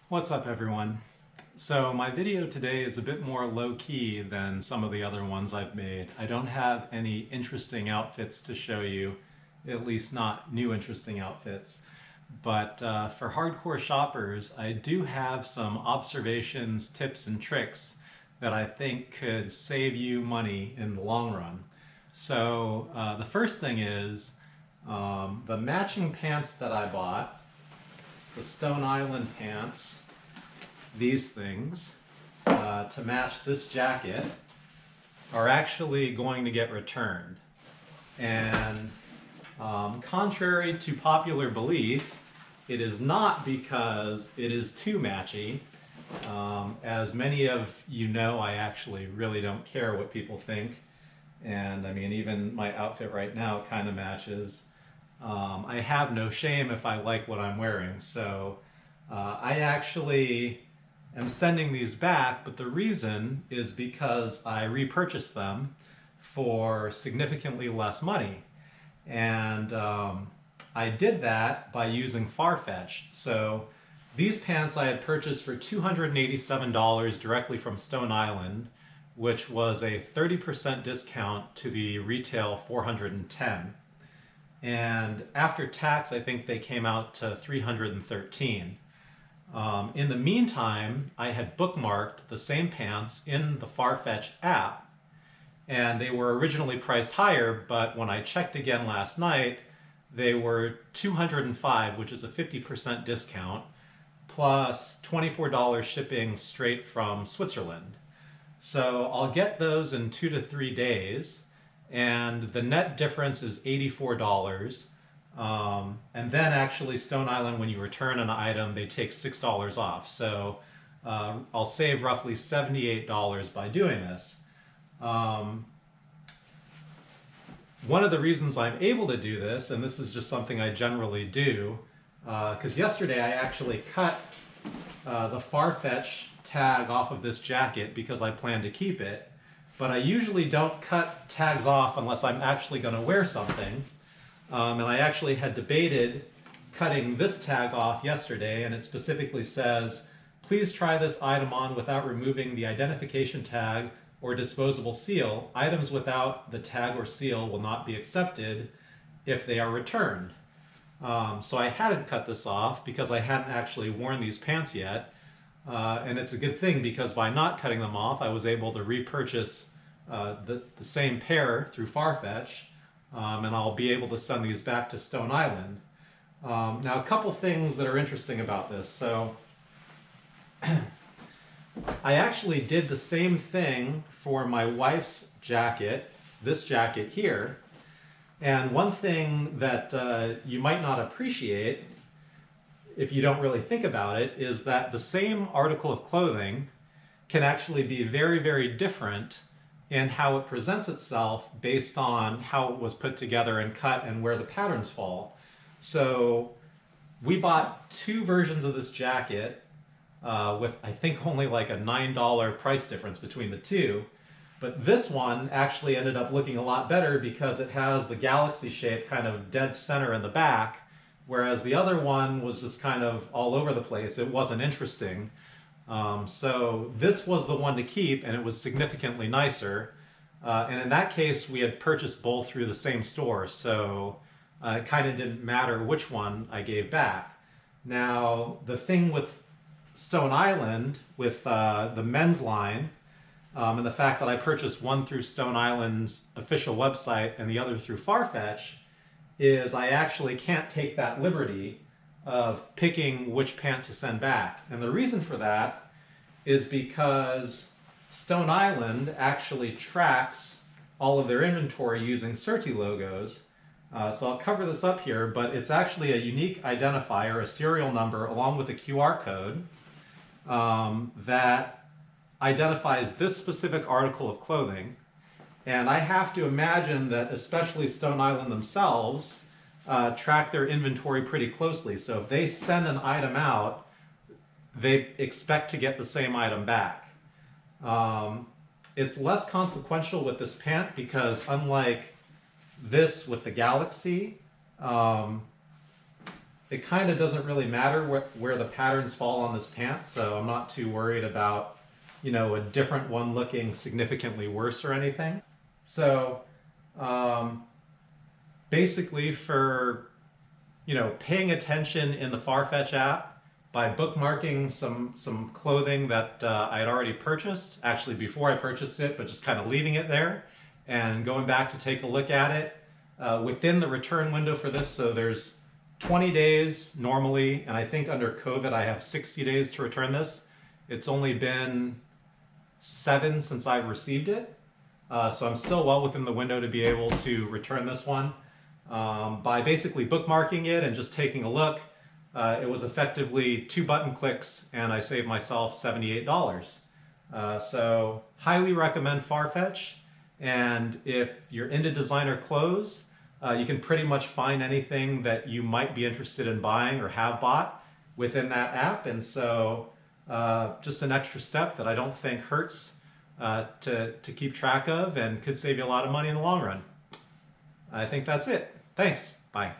What's up, everyone? So my video today is a bit more low-key than some of the other ones I've made. I don't have any interesting outfits to show you, at least not new interesting outfits. But for hardcore shoppers, I do have some observations, tips, and tricks that I think could save you money in the long run. So the first thing is the matching pants that I bought, the Stone Island pants, these things, to match this jacket, are actually going to get returned. And contrary to popular belief, it is not because it is too matchy. As many of you know, I actually really don't care what people think. And I mean, even my outfit right now kind of matches. I have no shame if I like what I'm wearing. So I actually am sending these back, but the reason is because I repurchased them for significantly less money. And I did that by using Farfetch. So these pants I had purchased for $287 directly from Stone Island, which was a 30% discount to the retail $410. And after tax, I think they came out to $313. In the meantime, I had bookmarked the same pants in the Farfetch app, and they were originally priced higher, but when I checked again last night, they were $205, which is a 50% discount, plus $24 shipping straight from Switzerland. So I'll get those in 2 to 3 days, and the net difference is $84. And then actually Stone Island, when you return an item, they take $6 off. So I'll save roughly $78 by doing this. One of the reasons I'm able to do this, and this is just something I generally do, because yesterday I actually cut the Farfetch tag off of this jacket because I plan to keep it, but I usually don't cut tags off unless I'm actually going to wear something. And I actually had debated cutting this tag off yesterday, and it specifically says, please try this item on without removing the identification tag or disposable seal. Items without the tag or seal will not be accepted if they are returned. So I hadn't cut this off because I hadn't actually worn these pants yet. And it's a good thing because by not cutting them off, I was able to repurchase the same pair through Farfetch. And I'll be able to send these back to Stone Island. Now, a couple things that are interesting about this. So I actually did the same thing for my wife's jacket, this jacket here. And one thing that you might not appreciate if you don't really think about it is that the same article of clothing can actually be very, very different in how it presents itself based on how it was put together and cut and where the patterns fall. So we bought 2 versions of this jacket with I think only like a $9 price difference between the 2. But this one actually ended up looking a lot better because it has the galaxy shape kind of dead center in the back, whereas the other one was just kind of all over the place. It wasn't interesting. So this was the one to keep, and it was significantly nicer. And in that case, we had purchased both through the same store, so it kind of didn't matter which one I gave back. Now, the thing with Stone Island, with the men's line, and the fact that I purchased one through Stone Island's official website and the other through Farfetch, is I actually can't take that liberty of picking which pant to send back. And the reason for that is because Stone Island actually tracks all of their inventory using Certi logos. So I'll cover this up here, but it's actually a unique identifier, a serial number, along with a QR code that identifies this specific article of clothing. And I have to imagine that especially Stone Island themselves track their inventory pretty closely. So if they send an item out, they expect to get the same item back. It's less consequential with this pant because unlike this with the Galaxy, it kind of doesn't really matter where the patterns fall on this pant, so I'm not too worried about, you know, a different one looking significantly worse or anything. So um, basically for, you know, paying attention in the Farfetch app by bookmarking some clothing that I had already purchased, actually before I purchased it, but just kind of leaving it there and going back to take a look at it within the return window for this. So there's 20 days normally, and I think under COVID I have 60 days to return this. It's only been 7 since I've received it. So I'm still well within the window to be able to return this one. By basically bookmarking it and just taking a look, it was effectively 2 button clicks and I saved myself $78. So highly recommend Farfetch. And if you're into designer clothes, you can pretty much find anything that you might be interested in buying or have bought within that app. And so just an extra step that I don't think hurts to keep track of and could save you a lot of money in the long run. I think that's it. Thanks. Bye.